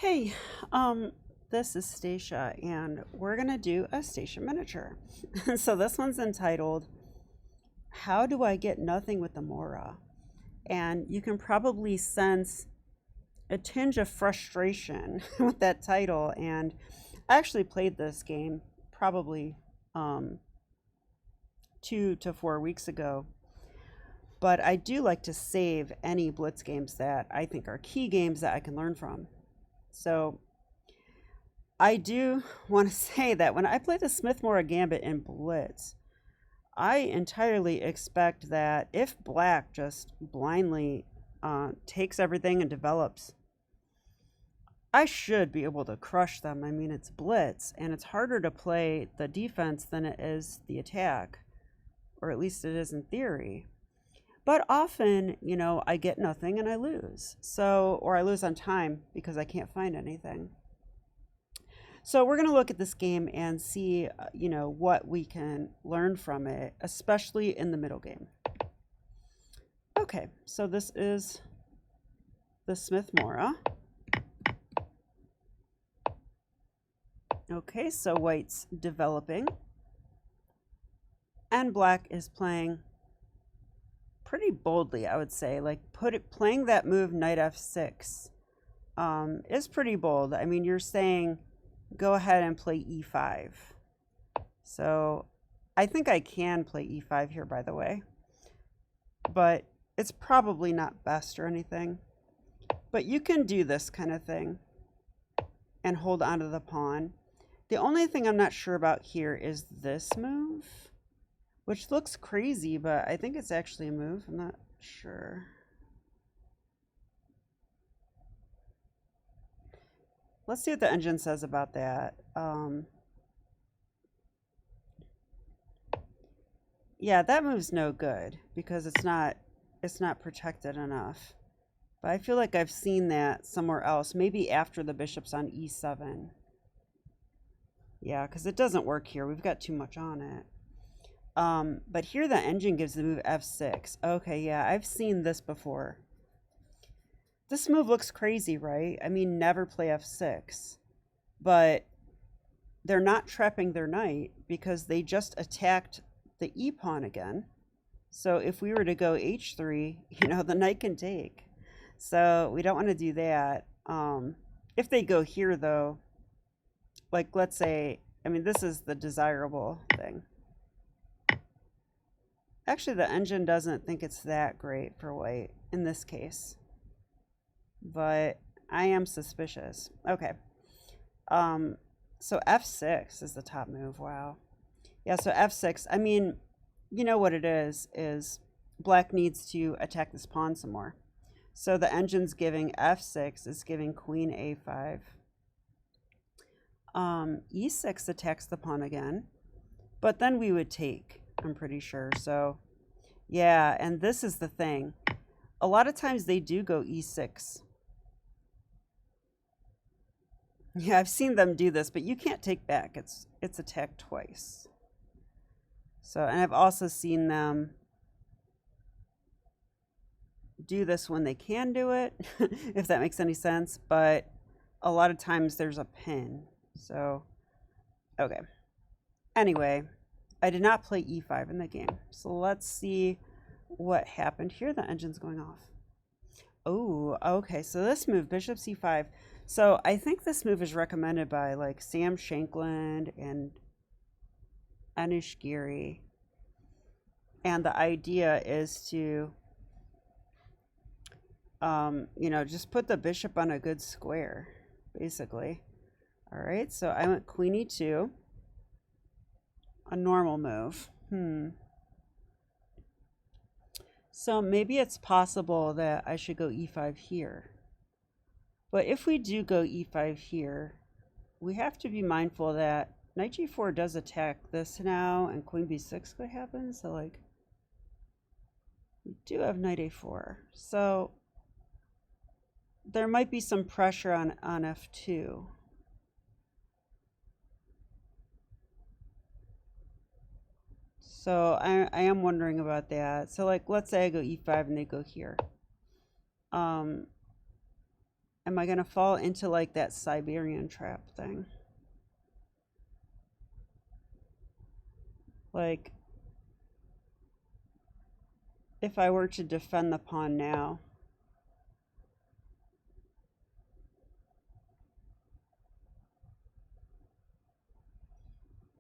Hey, um, this is Stacia, and we're gonna do a Stacia miniature. So this one's entitled, How Do I Get Nothing with the Mora? And you can probably sense a tinge of frustration with that title. And I actually played this game probably 2 to 4 weeks ago. But I do like to save any Blitz games that I think are key games that I can learn from. So I do want to say that when I play the Smith-Morra Gambit in Blitz, I entirely expect that if Black just blindly takes everything and develops, I should be able to crush them. I mean, it's Blitz, and it's harder to play the defense than it is the attack, or at least it is in theory. But often, I get nothing and I lose. So, or I lose on time because I can't find anything. So we're going to look at this game and see, what we can learn from it, especially in the middle game. Okay, so this is the Smith-Morra. Okay, so White's developing. And Black is playing pretty boldly, I would say. Like playing that move knight f6 is pretty bold. I mean, you're saying go ahead and play e5. So I think I can play e5 here, by the way, but it's probably not best or anything. But you can do this kind of thing and hold onto the pawn. The only thing I'm not sure about here is this move, which looks crazy, but I think it's actually a move. I'm not sure. Let's see what the engine says about that. Yeah, that move's no good because it's not protected enough. But I feel like I've seen that somewhere else, maybe after the bishop's on e7. Yeah, because it doesn't work here. We've got too much on it. But here the engine gives the move f6. Okay, yeah, I've seen this before. This move looks crazy, right? I mean, never play f6. But they're not trapping their knight because they just attacked the e-pawn again. So if we were to go h3, the knight can take. So we don't want to do that. If they go here, though, like let's say, I mean, this is the desirable thing. Actually, the engine doesn't think it's that great for White in this case. But I am suspicious. Okay. So f6 is the top move. Wow. Yeah, so f6, I mean, you know what it is Black needs to attack this pawn some more. So the engine's giving f6 is giving queen a5. E6 attacks the pawn again, but then we would take, I'm pretty sure. So yeah, and this is the thing. A lot of times they do go e6. Yeah, I've seen them do this, but you can't take back. It's attacked twice. So, and I've also seen them do this when they can do it, if that makes any sense, but a lot of times there's a pin. So, okay. Anyway, I did not play e5 in the game. So let's see what happened here. The engine's going off. Oh, okay. So this move, bishop c5. So I think this move is recommended by like Sam Shankland and Anush Giri. And the idea is to, just put the bishop on a good square, basically. All right, so I went queen e2. A normal move. So maybe it's possible that I should go e5 here. But if we do go e5 here, we have to be mindful that knight g4 does attack this now, and queen b6 could happen. So, like, we do have knight a4. So there might be some pressure on f2. So I am wondering about that. So, like, let's say I go e5 and they go here. am I going to fall into like that Siberian trap thing? Like, if I were to defend the pawn now.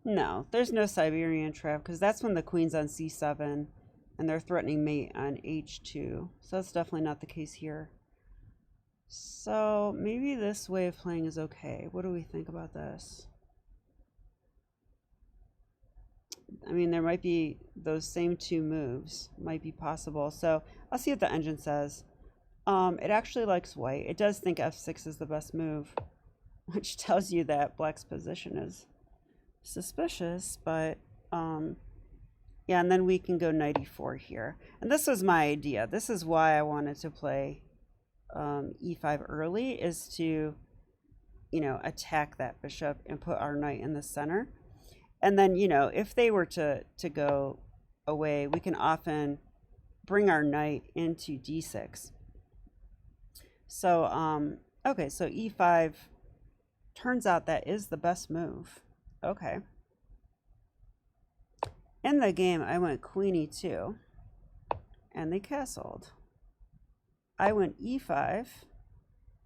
No, there's no Siberian trap because that's when the queen's on c7 and they're threatening mate on h2. So that's definitely not the case here. So maybe this way of playing is okay. What do we think about this? I mean, there might be those same two moves might be possible. So I'll see what the engine says. It actually likes white. It does think f6 is the best move, which tells you that black's position is suspicious, but yeah, and then we can go knight e4 here. And this was my idea. This is why I wanted to play e5 early, is to, you know, attack that bishop and put our knight in the center. And then, you know, if they were to go away, we can often bring our knight into d6. So, okay, so e5 turns out that is the best move. Okay. In the game, I went queen e2, and they castled. I went e5.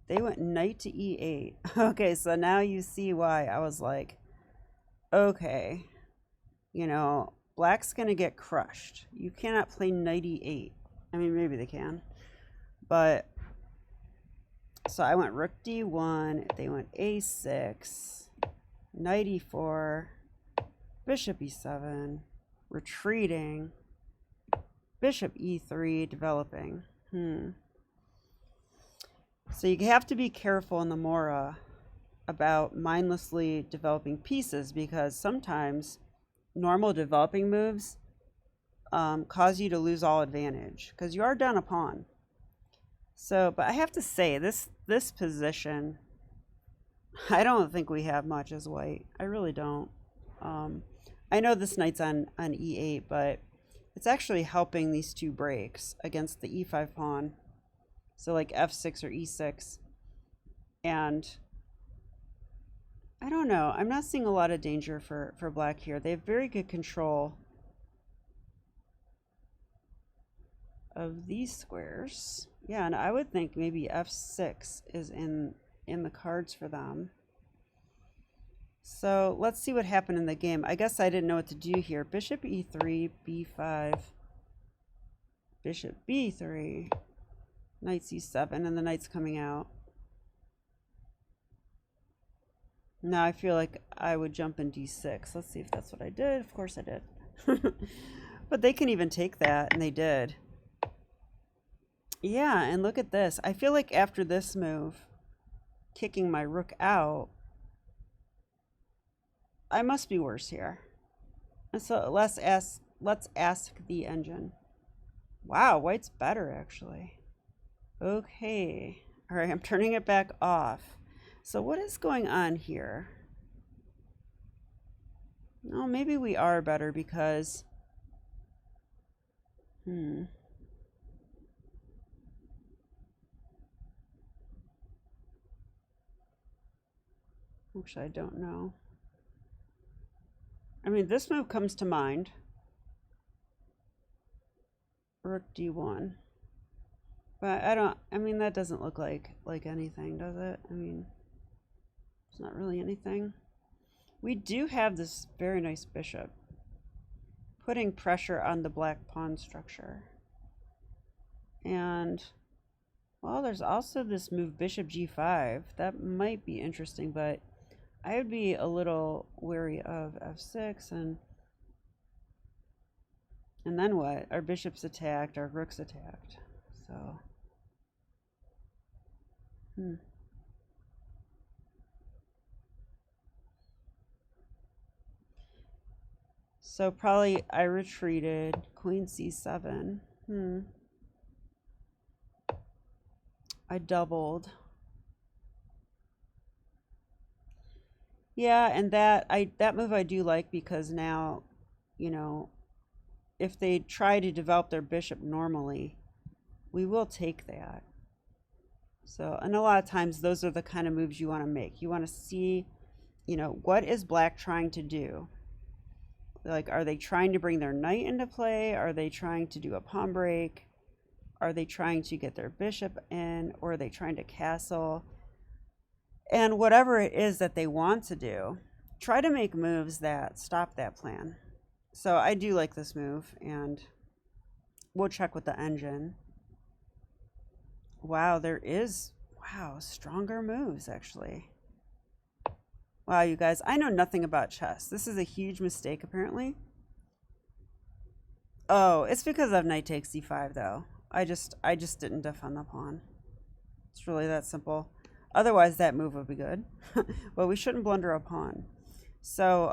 They went knight to e8. Okay, so now you see why I was like, okay, you know, black's going to get crushed. You cannot play knight e8. I mean, maybe they can. But, so I went rook d1. They went a6, knight e4, bishop e7, retreating, bishop e3, developing. So you have to be careful in the Morra about mindlessly developing pieces, because sometimes normal developing moves cause you to lose all advantage because you are down a pawn. So, but I have to say, this position, I don't think we have much as white. I really don't. I know this knight's on e8, but it's actually helping these two breaks against the e5 pawn. So like f6 or e6. And I don't know. I'm not seeing a lot of danger for black here. They have very good control of these squares. Yeah, and I would think maybe f6 is in the cards for them. So let's see what happened in the game. I guess I didn't know what to do here. Bishop e3, b5, bishop b3, knight c7, and the knight's coming out. Now I feel like I would jump in d6. Let's see if that's what I did. Of course I did. But they can even take that, and they did. Yeah, and look at this. I feel like after this move, kicking my rook out, I must be worse here. And so let's ask the engine. Wow, white's better actually. Okay. All right, I'm turning it back off. So what is going on here? No, maybe we are better because actually, I don't know. I mean, this move comes to mind. Rook d1. But I mean, that doesn't look like anything, does it? I mean, it's not really anything. We do have this very nice bishop, putting pressure on the black pawn structure. And, well, there's also this move bishop g5. That might be interesting, but I would be a little wary of f6 and then what? Our bishop's attacked, our rook's attacked. So So probably I retreated, queen c7. I doubled. Yeah, and that move I do like, because now, you know, if they try to develop their bishop normally, we will take that. So, and a lot of times those are the kind of moves you want to make. You want to see, what is black trying to do? Like, are they trying to bring their knight into play? Are they trying to do a pawn break? Are they trying to get their bishop in? Or are they trying to castle? And whatever it is that they want to do, try to make moves that stop that plan. So I do like this move, and we'll check with the engine. Wow, stronger moves, actually. Wow, you guys, I know nothing about chess. This is a huge mistake, apparently. Oh, it's because of knight takes c5, though. I just didn't defend the pawn. It's really that simple. Otherwise, that move would be good. But we shouldn't blunder a pawn. So,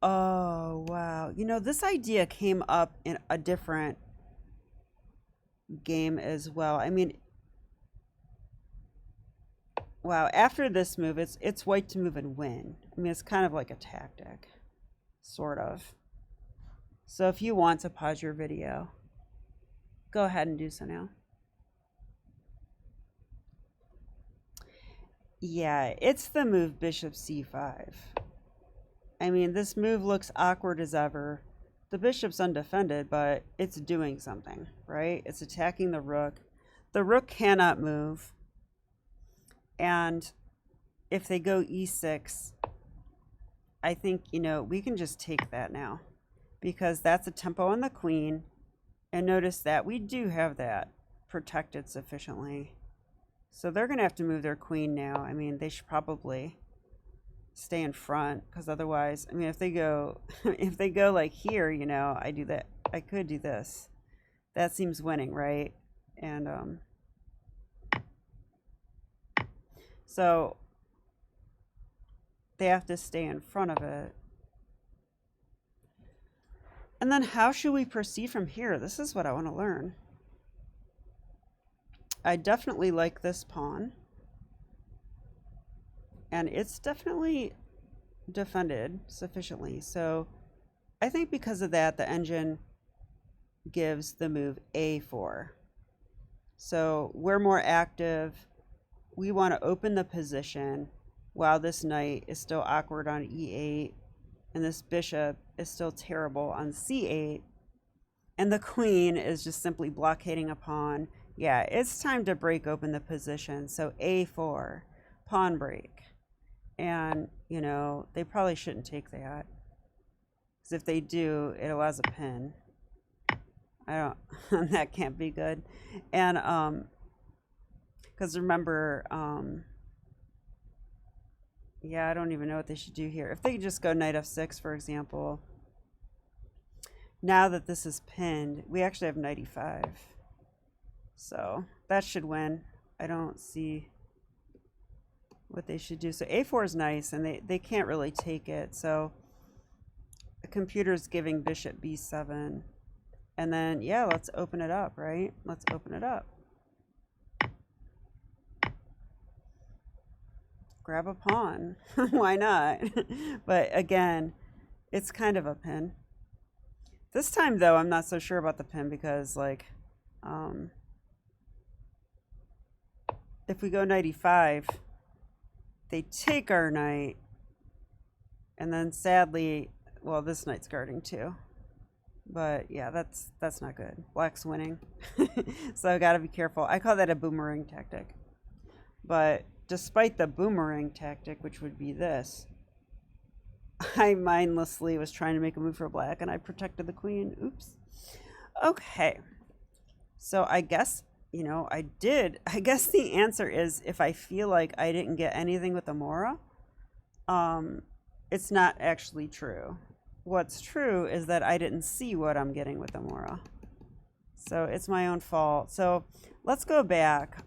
oh, wow. This idea came up in a different game as well. I mean, wow, after this move, it's white to move and win. I mean, it's kind of like a tactic, sort of. So if you want to pause your video, go ahead and do so now. Yeah, it's the move bishop c5. I mean, this move looks awkward as ever. The bishop's undefended, but it's doing something, right? It's attacking the rook. The rook cannot move. And if they go e6, I think, we can just take that now, because that's a tempo on the queen. And notice that we do have that protected sufficiently. So they're going to have to move their queen now. I mean, they should probably stay in front, because otherwise, I mean, if they go like here, I do that. I could do this. That seems winning, right? And so they have to stay in front of it. And then how should we proceed from here? This is what I want to learn. I definitely like this pawn. And it's definitely defended sufficiently. So I think because of that, the engine gives the move a4. So we're more active. We want to open the position while this knight is still awkward on e8. And this bishop is still terrible on c8. And the queen is just simply blockading a pawn. Yeah, it's time to break open the position. So a4, pawn break. And, they probably shouldn't take that. Because if they do, it allows a pin. That can't be good. And, because remember, yeah, I don't even know what they should do here. If they just go knight f6, for example, now that this is pinned, we actually have knight e5. So that should win. I don't see what they should do. So a4 is nice, and they can't really take it. So the computer's giving bishop b7. And then, yeah, let's open it up, right? Let's open it up. Grab a pawn. Why not? But again, it's kind of a pin. This time, though, I'm not so sure about the pin, because, like, if we go knight e5, they take our knight, and then sadly, well, this knight's guarding too. But yeah, that's not good. Black's winning. So I gotta be careful. I call that a boomerang tactic. But despite the boomerang tactic, which would be this, I mindlessly was trying to make a move for black, and I protected the queen. Oops. Okay. So I guess, I guess the answer is, if I feel like I didn't get anything with the Morra, it's not actually true. What's true is that I didn't see what I'm getting with the Morra. So it's my own fault. So let's go back.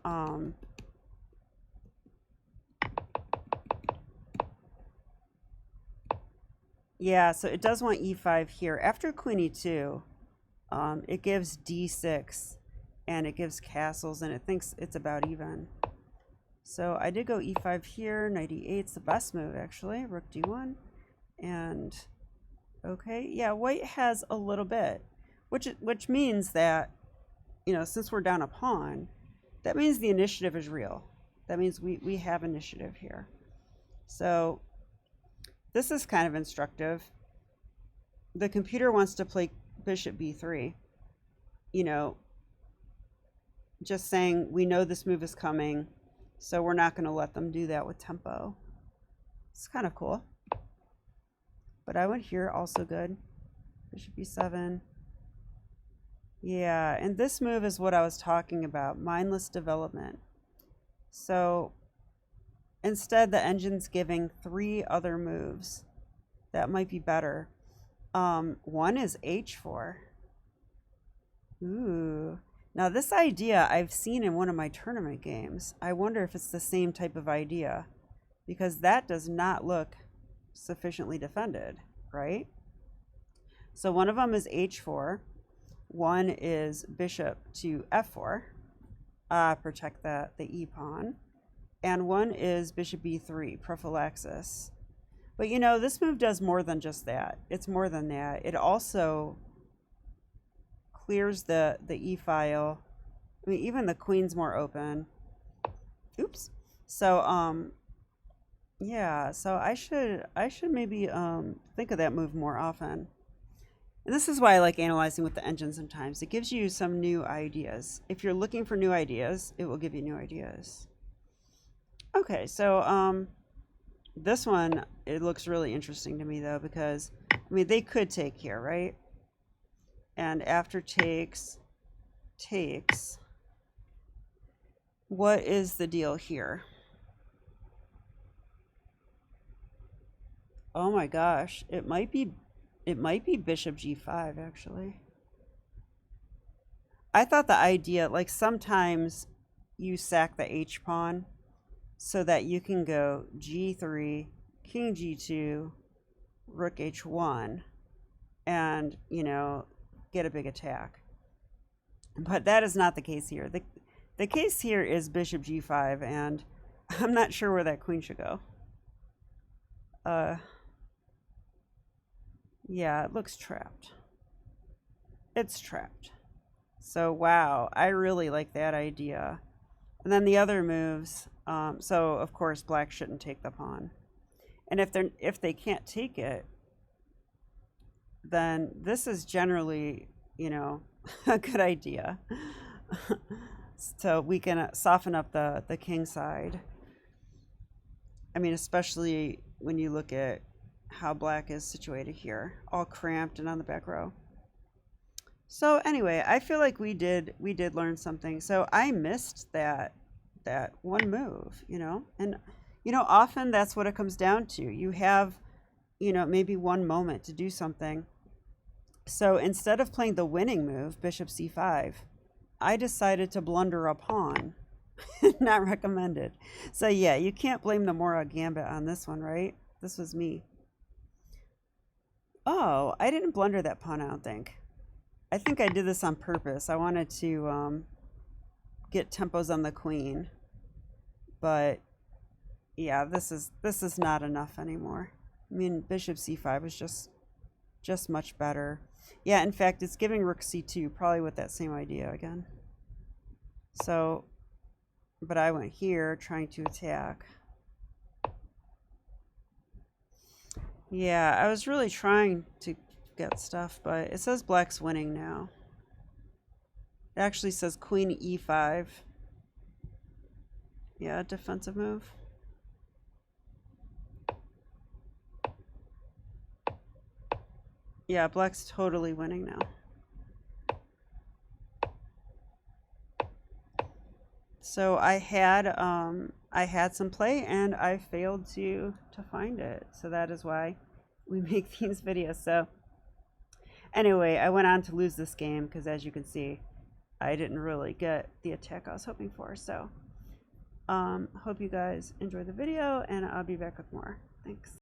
Yeah, so it does want e5 here. After queen e2, it gives d6, and it gives castles, and it thinks it's about even. So I did go e5 here. Knight e8's the best move, actually. Rook d1. And, okay, yeah, white has a little bit, which means that, since we're down a pawn, that means the initiative is real. That means we have initiative here. So this is kind of instructive. The computer wants to play bishop b3. You know, just saying we know this move is coming, so we're not going to let them do that with tempo. It's kind of cool. But I went here, also good. Bishop b7. Yeah, and this move is what I was talking about, mindless development. So instead, the engine's giving 3 other moves that might be better. One is h4. Ooh. Now this idea I've seen in one of my tournament games. I wonder if it's the same type of idea, because that does not look sufficiently defended, right? So one of them is h4. One is bishop to f4, protect the e pawn. And one is bishop b3, prophylaxis. But you know, this move does more than just that. It's more than that. It also clears the e file. I mean, even the queen's more open. Oops. So yeah, so I should maybe think of that move more often. And this is why I like analyzing with the engine sometimes. It gives you some new ideas. If you're looking for new ideas, it will give you new ideas. Okay, so this one, it looks really interesting to me though, because I mean they could take here, right? And after takes, what is the deal here? Oh my gosh, it might be bishop g5 actually. I thought the idea, like sometimes you sack the h pawn so that you can go g3, king g2, rook h1, and, you know, get a big attack. But that is not the case here. The case here is bishop g5, and I'm not sure where that queen should go. Yeah, it looks trapped. It's trapped. So, wow, I really like that idea. And then the other moves, so of course black shouldn't take the pawn. And if they can't take it, then this is generally, you know, a good idea. So we can soften up the king side. I mean, especially when you look at how black is situated here, all cramped and on the back row. So anyway, I feel like we did learn something. So I missed that one move, you know, and you know, often that's what it comes down to. You have, you know, maybe one moment to do something. So instead of playing the winning move, bishop c5, I decided to blunder a pawn. Not recommended. So yeah, you can't blame the Morra Gambit on this one, right? This was me. Oh, I didn't blunder that pawn, I don't think. I think I did this on purpose. I wanted to get tempos on the queen. But yeah, this is not enough anymore. I mean, bishop c5 was just much better. Yeah, in fact, it's giving rook c2, probably with that same idea again. So, but I went here trying to attack. Yeah, I was really trying to get stuff, but it says black's winning now. It actually says queen e5. Yeah, defensive move. Yeah, black's totally winning now. So I had some play and I failed to find it. So that is why we make these videos. So anyway, I went on to lose this game because, as you can see, I didn't really get the attack I was hoping for. So hope you guys enjoyed the video, and I'll be back with more. Thanks.